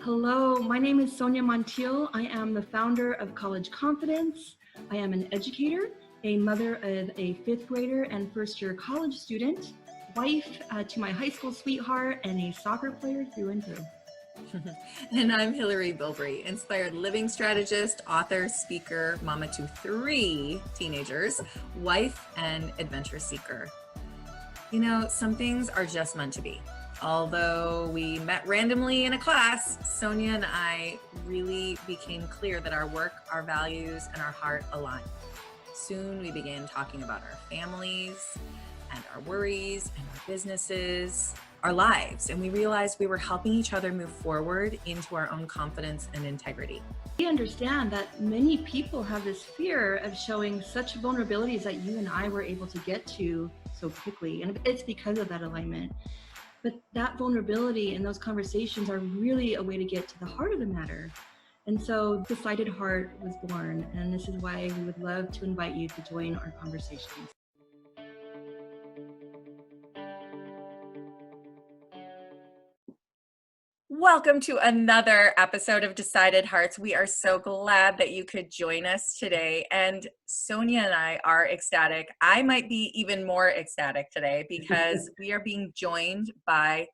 Hello, my name is Sonja Montiel. I am the founder of College Confidence. I am an educator, a mother of a fifth grader and first-year college student, wife to my high school sweetheart, and a soccer player through and through. And I'm Hilary Bilbrey, inspired living strategist, author, speaker, mama to 3 teenagers, wife, and adventure seeker. You know, some things are just meant to be. Although we met randomly in a class, Sonja and I really became clear that our work, our values, and our heart align. Soon we began talking about our families and our worries and our businesses, our lives, and we realized we were helping each other move forward into our own confidence and integrity. We understand that many people have this fear of showing such vulnerabilities that you and I were able to get to so quickly, and it's because of that alignment. But that vulnerability and those conversations are really a way to get to the heart of the matter. And so Decided Heart was born, and this is why we would love to invite you to join our conversations. Welcome to another episode of Decided Hearts. We are so glad that you could join us today. And Sonja and I are ecstatic. I might be even more ecstatic today because we are being joined by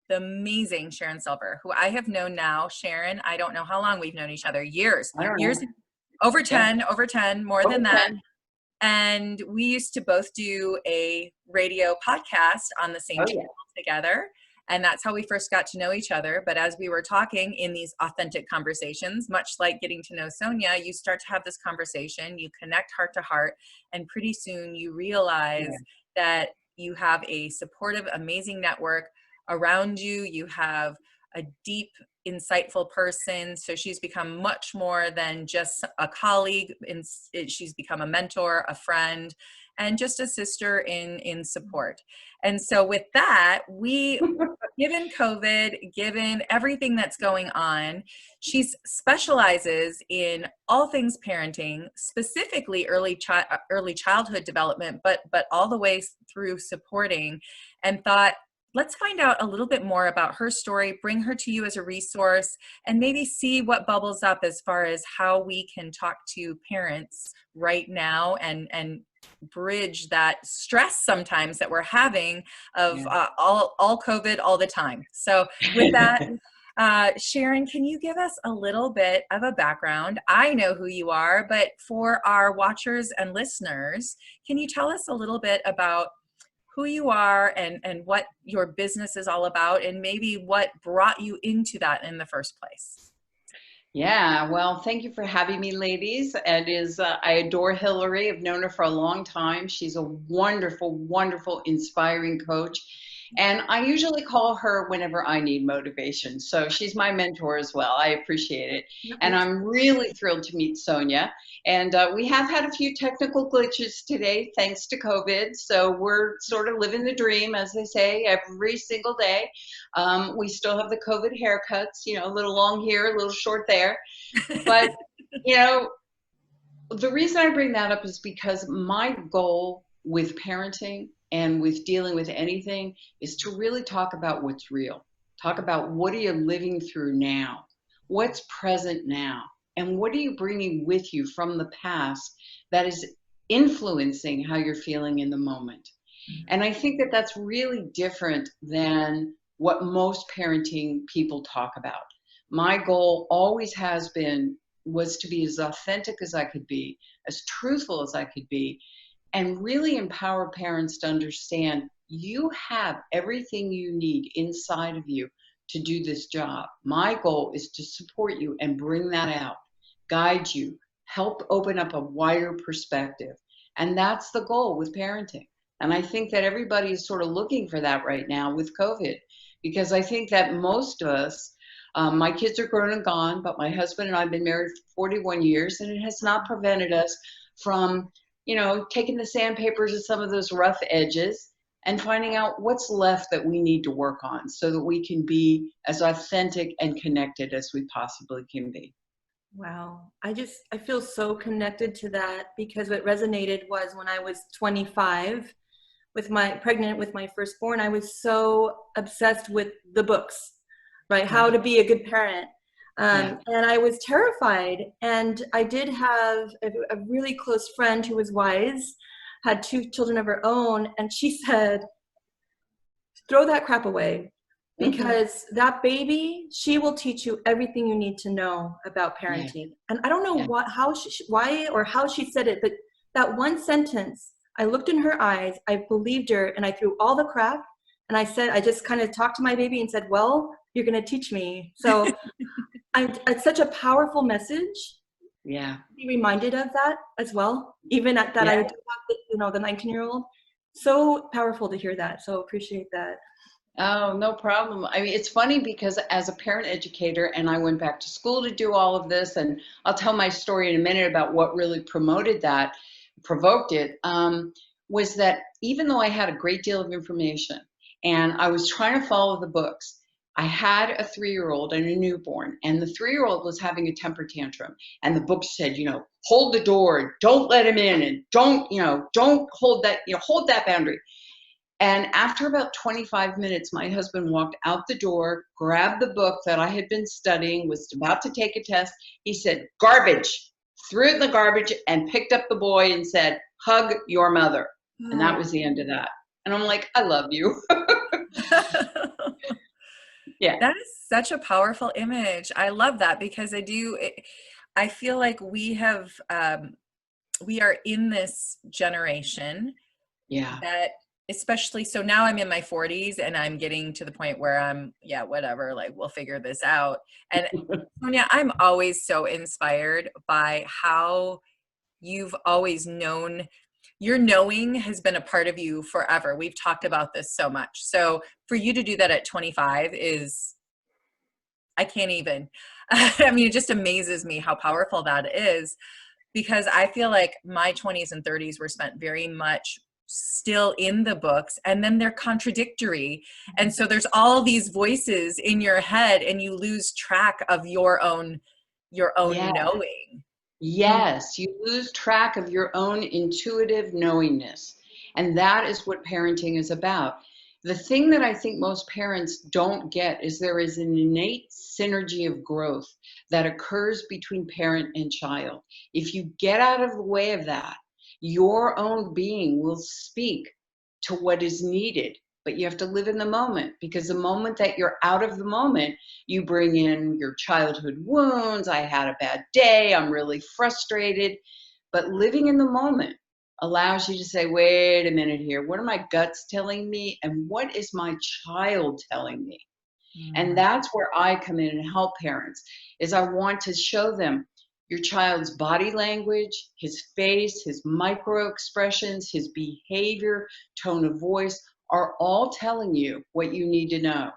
the amazing Sharon Silver, who I have known now. Sharon, I don't know how long we've known each other. Years, over 10, more than that. And we used to both do a radio podcast on the same channel together. And that's how we first got to know each other. But as we were talking in these authentic conversations, much like getting to know Sonja, you start to have this conversation, you connect heart to heart, and pretty soon you realize that you have a supportive, amazing network around you. You have a deep, insightful person. So she's become much more than just a colleague. She's become a mentor, a friend, and just a sister in support. And so with that, given COVID, given everything that's going on, she specializes in all things parenting, specifically early childhood development, but all the way through supporting, and thought, let's find out a little bit more about her story, bring her to you as a resource, and maybe see what bubbles up as far as how we can talk to parents right now and bridge that stress sometimes that we're having of all COVID all the time. So with that, Sharon, can you give us a little bit of a background? I know who you are, but for our watchers and listeners, can you tell us a little bit about who you are and what your business is all about, and maybe what brought you into that in the first place? Yeah, well, thank you for having me, ladies. I adore Hilary. I've known her for a long time. She's a wonderful, wonderful, inspiring coach. And I usually call her whenever I need motivation. So she's my mentor as well. I appreciate it. And I'm really thrilled to meet Sonja. And we have had a few technical glitches today, thanks to COVID. So we're sort of living the dream, as they say, every single day. We still have the COVID haircuts, a little long here, a little short there. But, the reason I bring that up is because my goal with parenting and with dealing with anything is to really talk about what's real. Talk about what are you living through now? What's present now? And what are you bringing with you from the past that is influencing how you're feeling in the moment? And I think that that's really different than what most parenting people talk about. My goal always was to be as authentic as I could be, as truthful as I could be, and really empower parents to understand you have everything you need inside of you to do this job. My goal is to support you and bring that out, guide you, help open up a wider perspective. And that's the goal with parenting. And I think that everybody is sort of looking for that right now with COVID, because I think that most of us, my kids are grown and gone, but my husband and I have been married for 41 years, and it has not prevented us from taking the sandpapers of some of those rough edges and finding out what's left that we need to work on so that we can be as authentic and connected as we possibly can be. Wow. I feel so connected to that, because what resonated was when I was 25 pregnant with my firstborn, I was so obsessed with the books, right? How to be a good parent. Yeah. And I was terrified. And I did have a really close friend who was wise, had 2 children of her own. And she said, throw that crap away, because that baby, she will teach you everything you need to know about Yeah. parenting. And I don't know Yeah. why or how she said it, but that one sentence, I looked in her eyes, I believed her, and I threw all the crap. And I said, I just kind of talked to my baby and said, well, you're going to teach me. So it's such a powerful message. Yeah. Be reminded of that as well, even at that, Yeah. I do have the 19-year-old. So powerful to hear that. So appreciate that. Oh, no problem. I mean, it's funny because as a parent educator, and I went back to school to do all of this, and I'll tell my story in a minute about what really provoked it, was that even though I had a great deal of information and I was trying to follow the books, I had a 3-year-old and a newborn, and the 3-year-old was having a temper tantrum. And the book said, hold the door, don't let him in, and don't hold that boundary. And after about 25 minutes, my husband walked out the door, grabbed the book that I had been studying, was about to take a test. He said, garbage, threw it in the garbage, and picked up the boy and said, hug your mother. And that was the end of that. And I'm like, I love you. Yeah. That is such a powerful image. I love that because I feel like we are in this generation Yeah. that, especially, so now I'm in my 40s and I'm getting to the point where whatever, like we'll figure this out. And Sonja, I'm always so inspired by how you've always known. Your knowing has been a part of you forever. We've talked about this so much. So for you to do that at 25 I can't even, I mean, it just amazes me how powerful that is, because I feel like my 20s and 30s were spent very much still in the books, and then they're contradictory. And so there's all these voices in your head and you lose track of your own Yeah. knowing. Yes, you lose track of your own intuitive knowingness. And that is what parenting is about. The thing that I think most parents don't get is there is an innate synergy of growth that occurs between parent and child. If you get out of the way of that, your own being will speak to what is needed. But you have to live in the moment, because the moment that you're out of the moment, you bring in your childhood wounds. I had a bad day. I'm really frustrated. But living in the moment allows you to say, wait a minute here. What are my guts telling me? And what is my child telling me? And that's where I come in and help parents, is I want to show them your child's body language, his face, his micro expressions, his behavior, tone of voice are all telling you what you need to know.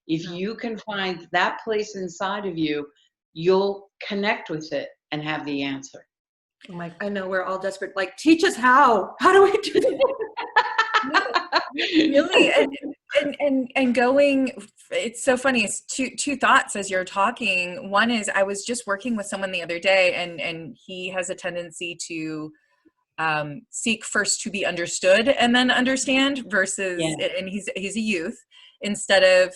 If you can find that place inside of you, you'll connect with it and have the answer. Oh my, I know we're all desperate. Like, teach us how. How do we do that? Really, and going, it's so funny. It's two thoughts as you're talking. One is, I was just working with someone the other day, and he has a tendency to seek first to be understood and then understand versus, and he's a youth, instead of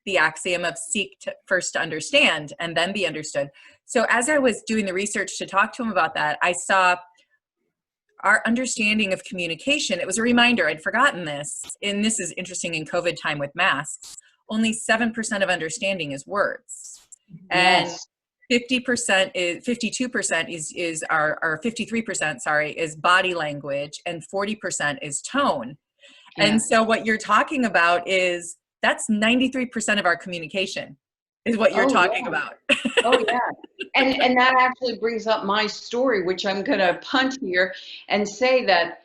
the axiom of seek to first to understand and then be understood. So as I was doing the research to talk to him about that, I saw our understanding of communication. It was a reminder, I'd forgotten this, and this is interesting in COVID time with masks, only 7% of understanding is words. And 50% is 52% is our 53%, sorry, is body language, and 40% is tone. Yeah. And so what you're talking about is that's 93% of our communication is what you're talking about. Oh yeah. And that actually brings up my story, which I'm going to punt here and say that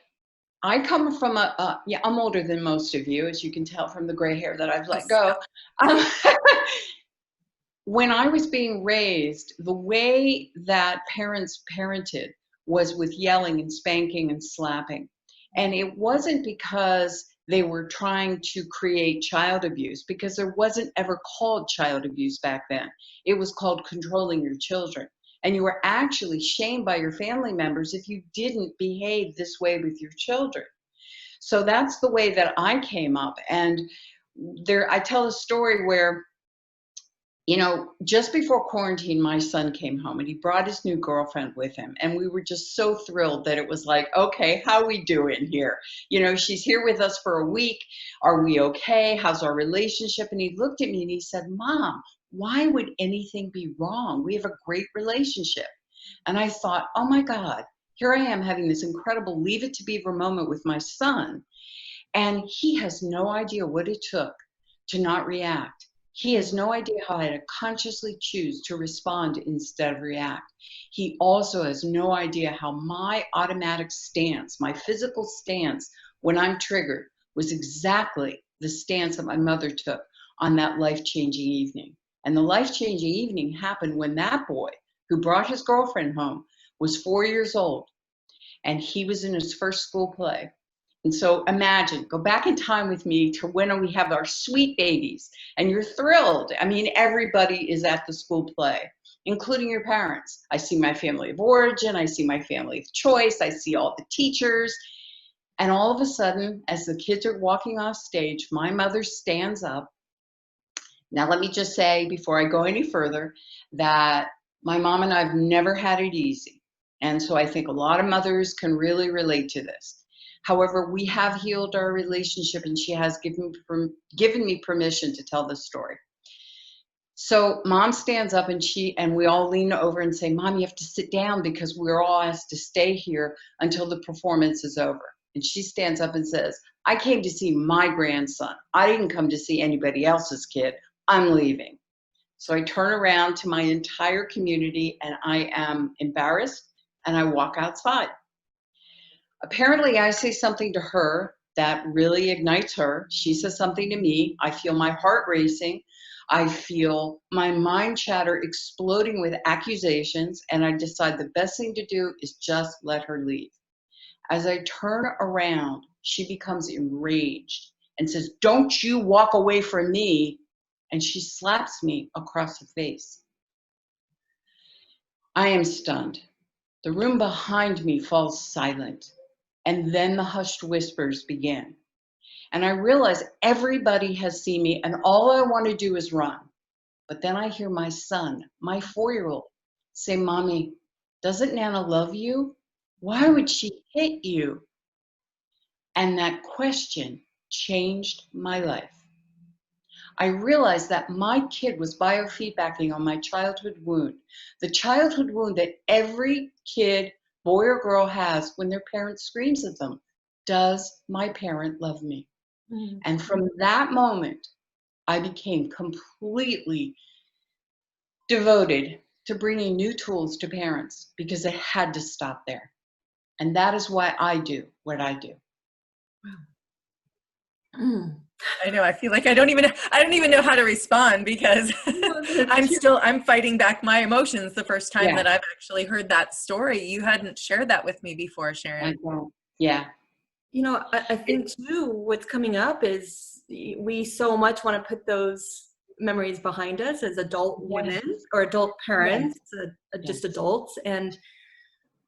I come from I'm older than most of you, as you can tell from the gray hair that I've let go. When I was being raised, the way that parents parented was with yelling and spanking and slapping. And it wasn't because they were trying to create child abuse, because there wasn't ever called child abuse back then. It was called controlling your children. And you were actually shamed by your family members if you didn't behave this way with your children. So that's the way that I came up. And I tell a story where You know, just before quarantine, my son came home and he brought his new girlfriend with him. And we were just so thrilled that it was like, okay, how we doing here? You know, she's here with us for a week. Are we okay? How's our relationship? And he looked at me and he said, Mom, why would anything be wrong? We have a great relationship. And I thought, oh my God, here I am having this incredible Leave It to Beaver moment with my son. And he has no idea what it took to not react. He has no idea how I had to consciously choose to respond instead of react. He also has no idea how my automatic stance, my physical stance when I'm triggered, was exactly the stance that my mother took on that life-changing evening. And the life-changing evening happened when that boy who brought his girlfriend home was 4 years old, and he was in his first school play. And so imagine, go back in time with me to when we have our sweet babies and you're thrilled. I mean, everybody is at the school play, including your parents. I see my family of origin. I see my family of choice. I see all the teachers. And all of a sudden, as the kids are walking off stage, my mother stands up. Now, let me just say before I go any further that my mom and I have never had it easy. And so I think a lot of mothers can really relate to this. However, we have healed our relationship and she has given me permission to tell this story. So mom stands up and we all lean over and say, Mom, you have to sit down because we're all asked to stay here until the performance is over. And she stands up and says, I came to see my grandson. I didn't come to see anybody else's kid. I'm leaving. So I turn around to my entire community and I am embarrassed and I walk outside. Apparently, I say something to her that really ignites her. She says something to me. I feel my heart racing. I feel my mind chatter exploding with accusations, and I decide the best thing to do is just let her leave. As I turn around, she becomes enraged and says, Don't you walk away from me. And she slaps me across the face. I am stunned. The room behind me falls silent. And then the hushed whispers begin. And I realize everybody has seen me and all I want to do is run. But then I hear my son, my 4-year-old, say, Mommy, doesn't Nana love you? Why would she hit you? And that question changed my life. I realized that my kid was biofeedbacking on my childhood wound, the childhood wound that every kid, boy or girl, has when their parent screams at them. Does my parent love me? Mm-hmm. And from that moment, I became completely devoted to bringing new tools to parents because it had to stop there. And that is why I do what I do. Wow. I know. I feel like I don't even know how to respond because I'm fighting back my emotions the first time that I've actually heard that story. You hadn't shared that with me before, Sharon. Yeah. You know, I think too, what's coming up is we so much want to put those memories behind us as adult women or adult parents, just adults. And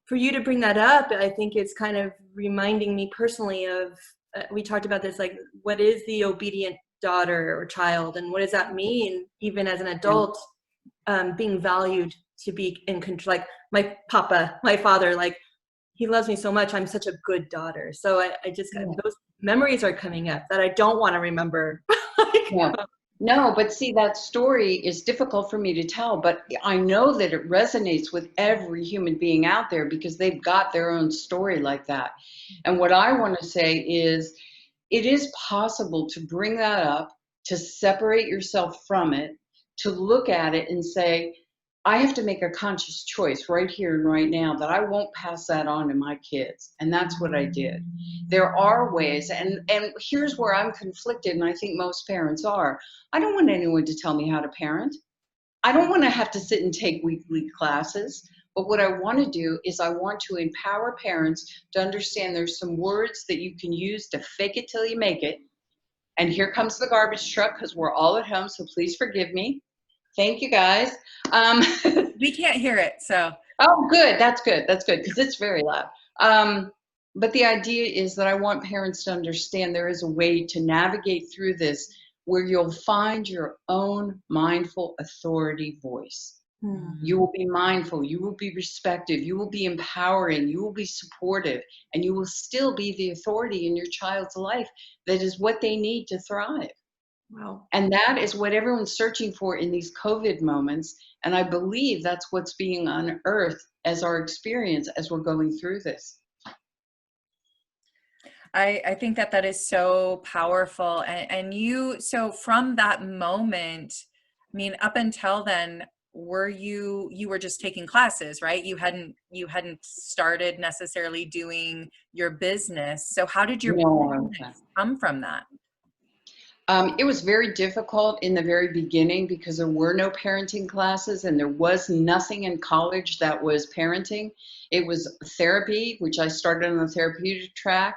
for you to bring that up, I think it's kind of reminding me personally of, we talked about this, like, what is the obedient daughter or child, and what does that mean even as an adult, being valued to be in control? Like my papa, my father, like, he loves me so much, I'm such a good daughter. So I just those memories are coming up that I don't want to remember. No, but see, that story is difficult for me to tell, but I know that it resonates with every human being out there because they've got their own story like that. And what I want to say is it is possible to bring that up, to separate yourself from it, to look at it and say, I have to make a conscious choice right here and right now that I won't pass that on to my kids. And that's what I did. There are ways, and here's where I'm conflicted, and I think most parents are. I don't want anyone to tell me how to parent. I don't want to have to sit and take weekly classes. But what I want to do is I want to empower parents to understand there's some words that you can use to fake it till you make it. And here comes the garbage truck because we're all at home, so please forgive me. Thank you, guys. We can't hear it, so. Oh, good. That's good. That's good because it's very loud. But the idea is that I want parents to understand there is a way to navigate through this where you'll find your own mindful authority voice. Hmm. You will be mindful, you will be respective, you will be empowering, you will be supportive, and you will still be the authority in your child's life that is what they need to thrive. Wow. And that is what everyone's searching for in these COVID moments. And I believe that's what's being unearthed as our experience as we're going through this. I think that that is so powerful. And you, so from that moment, I mean, up until then, you were just taking classes, right? You hadn't started necessarily doing your business. So how did your No, business come from that? it was very difficult in the very beginning because there were no parenting classes and there was nothing in college that was parenting. It was therapy, which I started on the therapeutic track,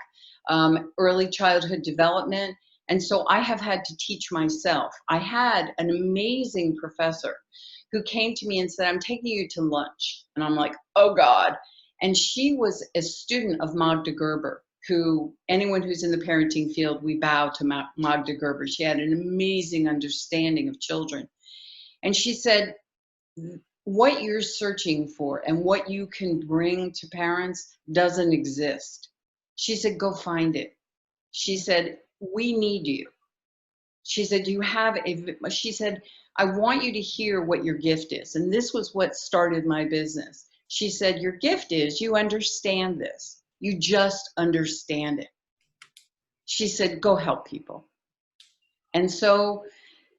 early childhood development. And so I have had to teach myself. I had an amazing professor who came to me and said, I'm taking you to lunch. And I'm like, oh God. And she was a student of Magda Gerber, who anyone who's in the parenting field, we bow to Magda Gerber. She had an amazing understanding of children. And she said, what you're searching for and what you can bring to parents doesn't exist. She said, go find it. She said, we need you. She said, she said, I want you to hear what your gift is. And this was what started my business. She said, your gift is you understand this. You just understand it. She said, go help people. And so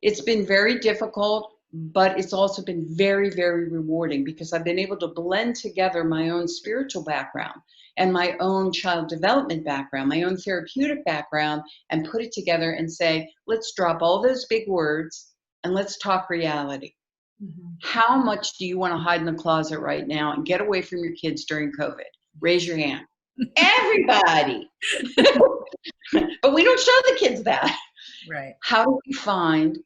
it's been very difficult, but it's also been very, very rewarding because I've been able to blend together my own spiritual background and my own child development background, my own therapeutic background, and put it together and say, let's drop all those big words and let's talk reality. Mm-hmm. How much do you want to hide in the closet right now and get away from your kids during COVID? Raise your hand. Everybody. But we don't show the kids that. Right. How do we find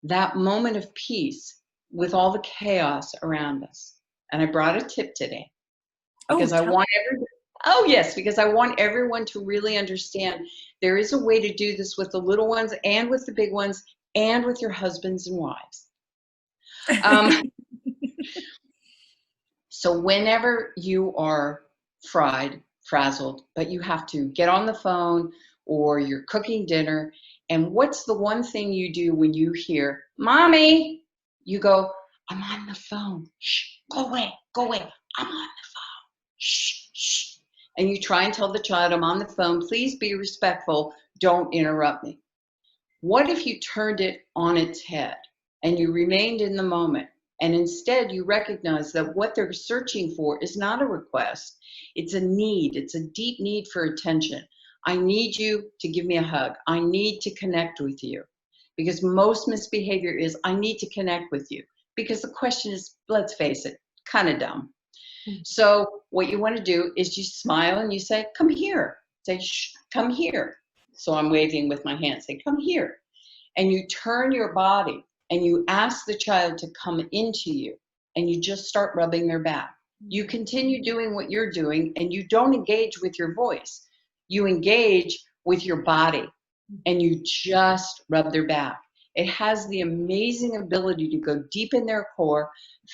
that moment of peace with all the chaos around us? And I brought a tip today because because I want everyone to really understand there is a way to do this with the little ones and with the big ones and with your husbands and wives. So whenever you are frazzled, but you have to get on the phone or you're cooking dinner, and what's the one thing you do when you hear, Mommy? You go, I'm on the phone. Shh, go away, I'm on the phone. Shh, shh. And you try and tell the child, I'm on the phone, please be respectful, don't interrupt me. What if you turned it on its head and you remained in the moment? And instead, you recognize that what they're searching for is not a request. It's a need. It's a deep need for attention. I need you to give me a hug. I need to connect with you. Because most misbehavior is, I need to connect with you. Because the question is, let's face it, kind of dumb. Mm-hmm. So what you want to do is you smile and you say, come here. Say, shh, come here. So I'm waving with my hand. Say, come here. And you turn your body. And you ask the child to come into you and you just start rubbing their back. You continue doing what you're doing and you don't engage with your voice. You engage with your body and you just rub their back. It has the amazing ability to go deep in their core,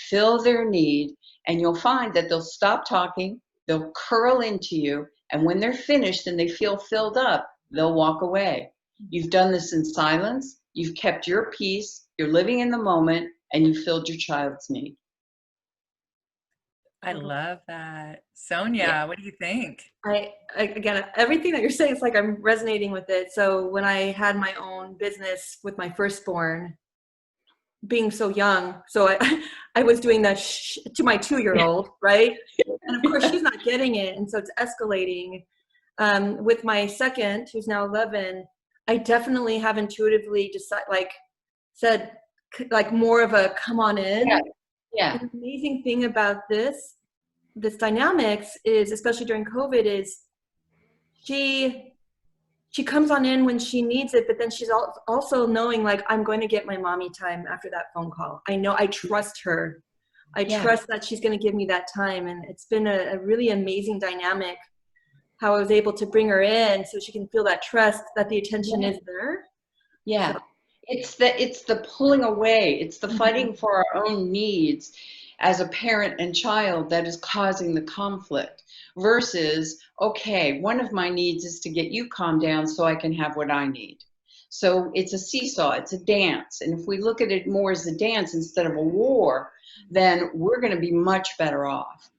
fill their need, and you'll find that they'll stop talking, they'll curl into you, and when they're finished and they feel filled up, they'll walk away. You've done this in silence, you've kept your peace, you're living in the moment, and you filled your child's need. I love that. Sonja, what do you think? Again, everything that you're saying, it's like I'm resonating with it. So when I had my own business with my firstborn, being so young, so I was doing that to my 2-year-old, right? And of course, she's not getting it. And so it's escalating. With my second, who's now 11, I definitely have intuitively said more of a come on in. Yeah. The amazing thing about this dynamics is, especially during COVID, is she comes on in when she needs it, but then she's also knowing I'm going to get my mommy time after that phone call. I know, I trust her. I trust that she's going to give me that time. And it's been a really amazing dynamic how I was able to bring her in so she can feel that trust that the attention is there. Yeah. It's the pulling away. It's the Mhm. fighting for our own needs as a parent and child that is causing the conflict versus, okay, one of my needs is to get you calmed down so I can have what I need. So it's a seesaw, it's a dance. And if we look at it more as a dance instead of a war, then we're going to be much better off.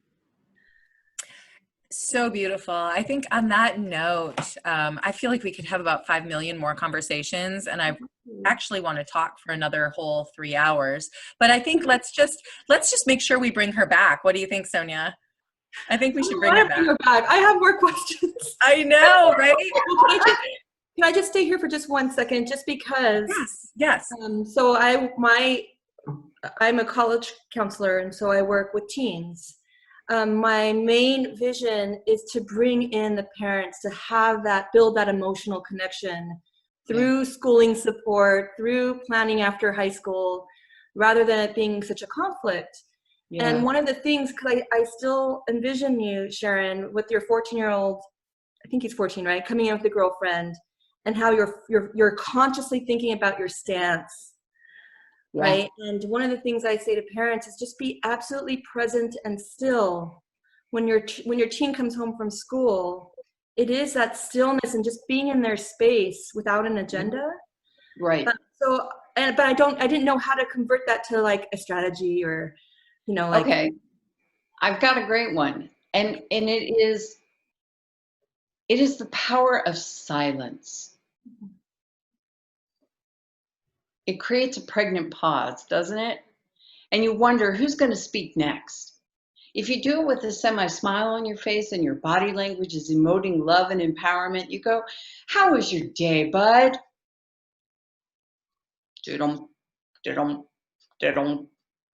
So beautiful. I think on that note, I feel like we could have about 5 million more conversations, and I actually want to talk for another whole 3 hours. But I think let's just make sure we bring her back. What do you think, Sonja? I think we should bring her back. I have more questions. I know, right? Well, can I just stay here for just 1 second, just because? Yes. So I'm a college counselor, and so I work with teens. My main vision is to bring in the parents to build that emotional connection through schooling support, through planning after high school, rather than it being such a conflict. Yeah. And one of the things, because I still envision you, Sharon, with your 14-year-old, I think he's 14, right? Coming in with a girlfriend, and how you're consciously thinking about your stance, right? And one of the things I say to parents is just be absolutely present and still when your teen comes home from school. It is that stillness and just being in their space without an agenda. Right. But I didn't know how to convert that to like a strategy or, like. Okay. I've got a great one. And it is the power of silence. It creates a pregnant pause, doesn't it? And you wonder who's going to speak next. If you do it with a semi-smile on your face and your body language is emoting love and empowerment, you go, "How was your day, bud?" Diddum, diddum, diddum,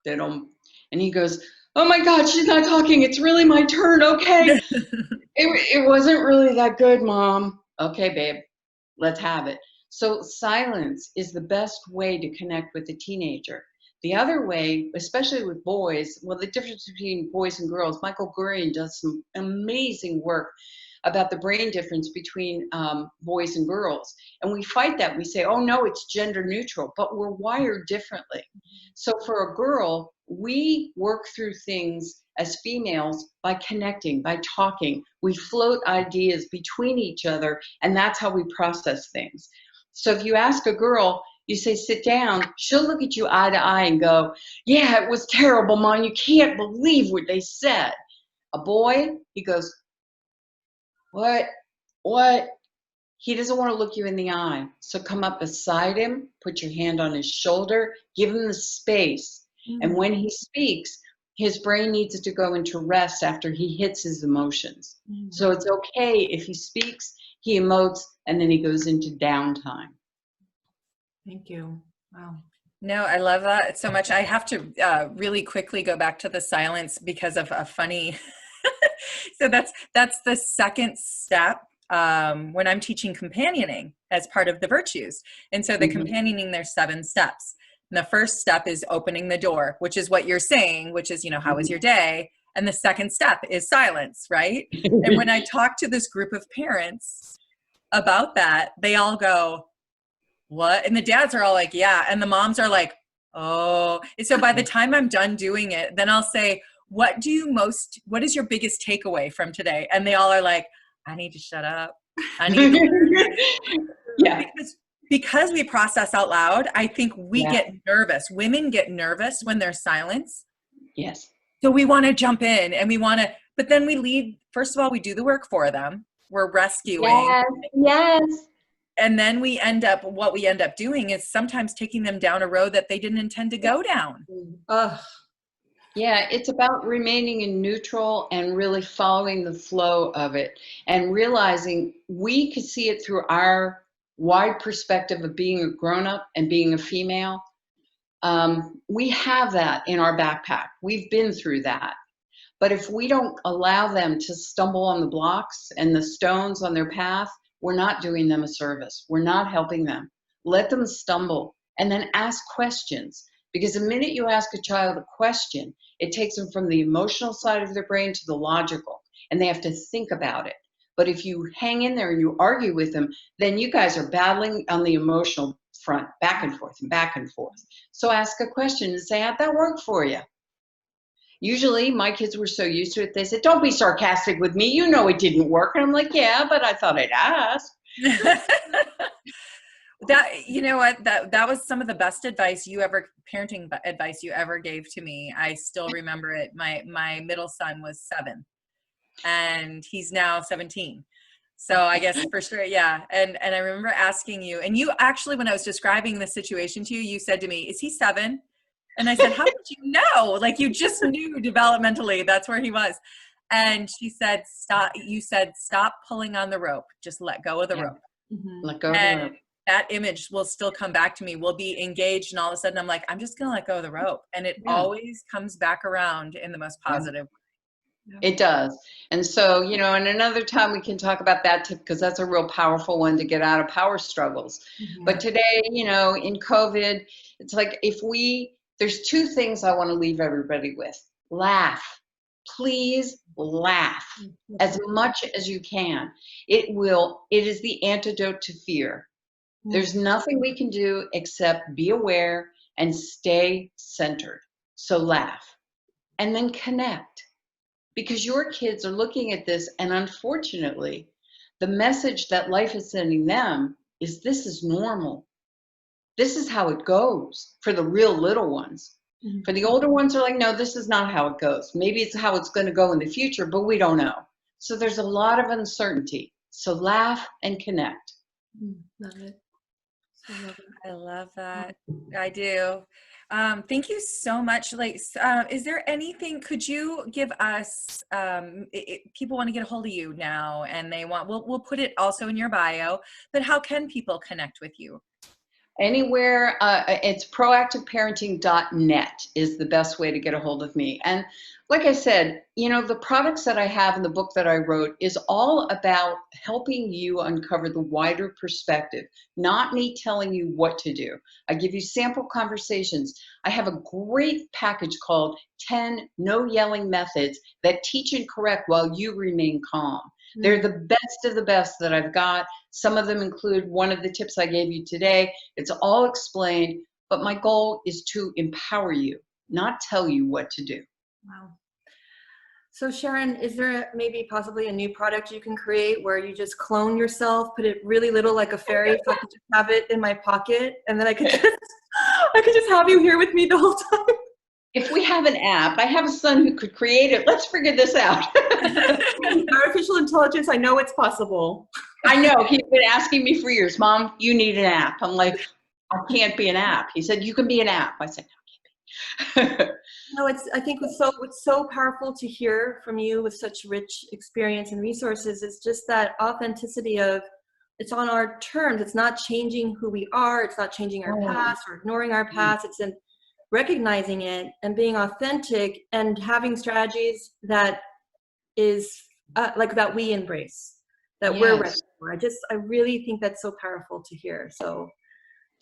diddum. And he goes, "Oh my God, she's not talking. It's really my turn. Okay." It wasn't really that good, Mom. Okay, babe, let's have it. So silence is the best way to connect with a teenager. The other way, especially with boys, well, the difference between boys and girls, Michael Gurian does some amazing work about the brain difference between boys and girls. And we fight that. We say, oh, no, it's gender neutral, but we're wired differently. So for a girl, we work through things as females by connecting, by talking. We float ideas between each other, and that's how we process things. So if you ask a girl, you say, sit down, she'll look at you eye to eye and go, yeah, it was terrible, Mom. You can't believe what they said. A boy, he goes, what? He doesn't want to look you in the eye. So come up beside him, put your hand on his shoulder, give him the space. And when he speaks, his brain needs to go into rest after he hits his emotions. So it's okay if he speaks, he emotes, and then he goes into downtime. Thank you. Wow. No, I love that so much. I have to really quickly go back to the silence because of a funny. So that's the second step when I'm teaching companioning as part of the virtues. And so the companioning, there's 7 steps. And the first step is opening the door, which is what you're saying, which is, how was your day? And the second step is silence, right? And when I talk to this group of parents about that, they all go, what? And the dads are all like, yeah. And the moms are like, oh. And so by the time I'm done doing it, then I'll say, what is your biggest takeaway from today? And they all are like, I need to shut up. I need to Yeah. Because we process out loud, I think we get nervous. Women get nervous when there's silence. Yes. So we want to jump in and but then we leave. First of all, we do the work for them. We're rescuing. Yes. And then what we end up doing is sometimes taking them down a road that they didn't intend to go down. Yeah, it's about remaining in neutral and really following the flow of it and realizing we could see it through our wide perspective of being a grown-up and being a female. We have that in our backpack. We've been through that. But if we don't allow them to stumble on the blocks and the stones on their path, we're not doing them a service. We're not helping them. Let them stumble and then ask questions. Because the minute you ask a child a question, it takes them from the emotional side of their brain to the logical, and they have to think about it. But if you hang in there and you argue with them, then you guys are battling on the emotional front, back and forth and back and forth. So ask a question and say, how'd that work for you? Usually my kids were so used to it, they said, don't be sarcastic with me. You know it didn't work. And I'm like, yeah, but I thought I'd ask. That, you know what, that was some of the best parenting advice you ever gave to me. I still remember it. My middle son was 7 and he's now 17. So I guess for sure. Yeah. And I remember asking you, and you actually, when I was describing the situation to you, you said to me, is he 7? And I said, how did you know? Like, you just knew developmentally that's where he was. And she said, stop. You said, stop pulling on the rope. Just let go of the rope. Mm-hmm. Let go of the rope. That image will still come back to me. We'll be engaged, and all of a sudden I'm like, I'm just going to let go of the rope. And it always comes back around in the most positive way. It does. And so, and another time we can talk about that tip, because that's a real powerful one to get out of power struggles. Mm-hmm. But today, in COVID, it's like there's 2 things I want to leave everybody with. Laugh. Please laugh as much as you can. It is the antidote to fear. There's nothing we can do except be aware and stay centered. So laugh and then connect, because your kids are looking at this, and unfortunately, the message that life is sending them is this is normal. This is how it goes for the real little ones. Mm-hmm. For the older ones are like, no, this is not how it goes. Maybe it's how it's going to go in the future, but we don't know. So there's a lot of uncertainty. So laugh and connect. Love it. I love that. I do. Thank you so much. Is there anything, could you give us, people want to get a hold of you now, and we'll put it also in your bio, but how can people connect with you? Anywhere, it's proactiveparenting.net is the best way to get a hold of me. And like I said, the products that I have in the book that I wrote is all about helping you uncover the wider perspective, not me telling you what to do. I give you sample conversations. I have a great package called 10 No Yelling Methods that teach and correct while you remain calm. They're the best of the best that I've got. Some of them include one of the tips I gave you today. It's all explained, but my goal is to empower you, not tell you what to do. Wow. So Sharon, is there maybe possibly a new product you can create where you just clone yourself, put it really little like a fairy, so I could just have it in my pocket, and then I could just have you here with me the whole time? If we have an app, I have a son who could create it. Let's figure this out. Artificial intelligence, I know it's possible. I know. He's been asking me for years, Mom, you need an app. I'm like, I can't be an app. He said, you can be an app. I said, no, I can't be. No, I think what's so powerful to hear from you with such rich experience and resources is just that authenticity of, it's on our terms. It's not changing who we are. It's not changing our past or ignoring our past. It's in recognizing it and being authentic and having strategies that is that we embrace, that we're ready for. I really think that's so powerful to hear. So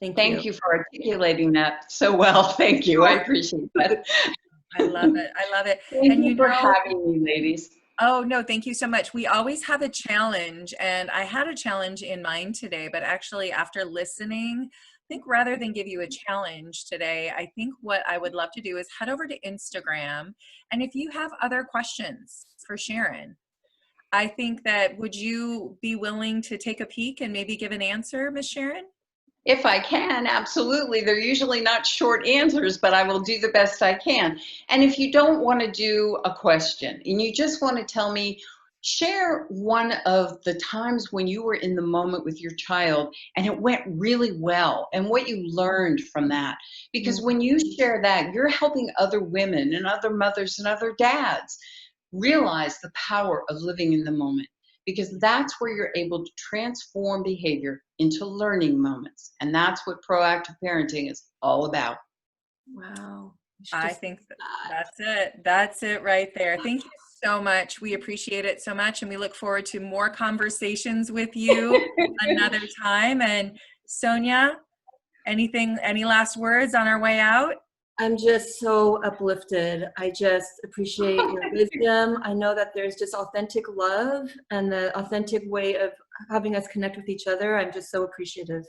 thank you for articulating that so well. Thank you. I appreciate that. I love it. I love it. Thank you for having me, ladies. Oh, no, thank you so much. We always have a challenge, and I had a challenge in mind today, but actually after listening, I think rather than give you a challenge today, I think what I would love to do is head over to Instagram. And if you have other questions for Sharon, I think that, would you be willing to take a peek and maybe give an answer, Miss Sharon? If I can, absolutely. They're usually not short answers, but I will do the best I can. And if you don't want to do a question and you just want to tell me, share one of the times when you were in the moment with your child and it went really well and what you learned from that. Because when you share that, you're helping other women and other mothers and other dads realize the power of living in the moment. Because that's where you're able to transform behavior into learning moments. And that's what proactive parenting is all about. Wow. I think that's it. That's it right there. Thank you so much. We appreciate it so much. And we look forward to more conversations with you another time. And Sonja, any last words on our way out? I'm just so uplifted. I just appreciate your wisdom. I know that there's just authentic love and the authentic way of having us connect with each other. I'm just so appreciative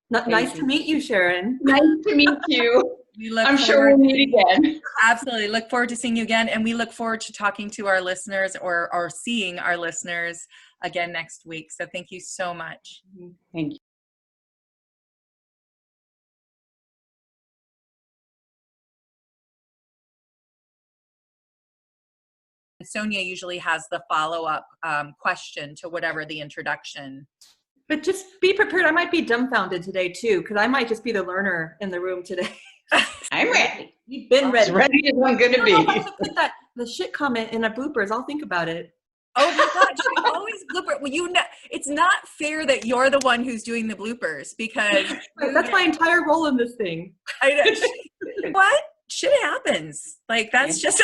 Nice to meet you, Sharon. Nice to meet you. I'm sure we'll meet again. Absolutely. Look forward to seeing you again. And we look forward to talking to our listeners or seeing our listeners again next week. So thank you so much. Thank you. Sonja usually has the follow-up question to whatever the introduction. But just be prepared. I might be dumbfounded today too, because I might just be the learner in the room today. I'm ready. You've been ready. As ready as I'm going to be. I should put the shit comment in a bloopers. I'll think about it. Oh my God, she always blooper. Well, you know, it's not fair that you're the one who's doing the bloopers because that's my entire role in this thing. I know. What? Shit happens. Like that's just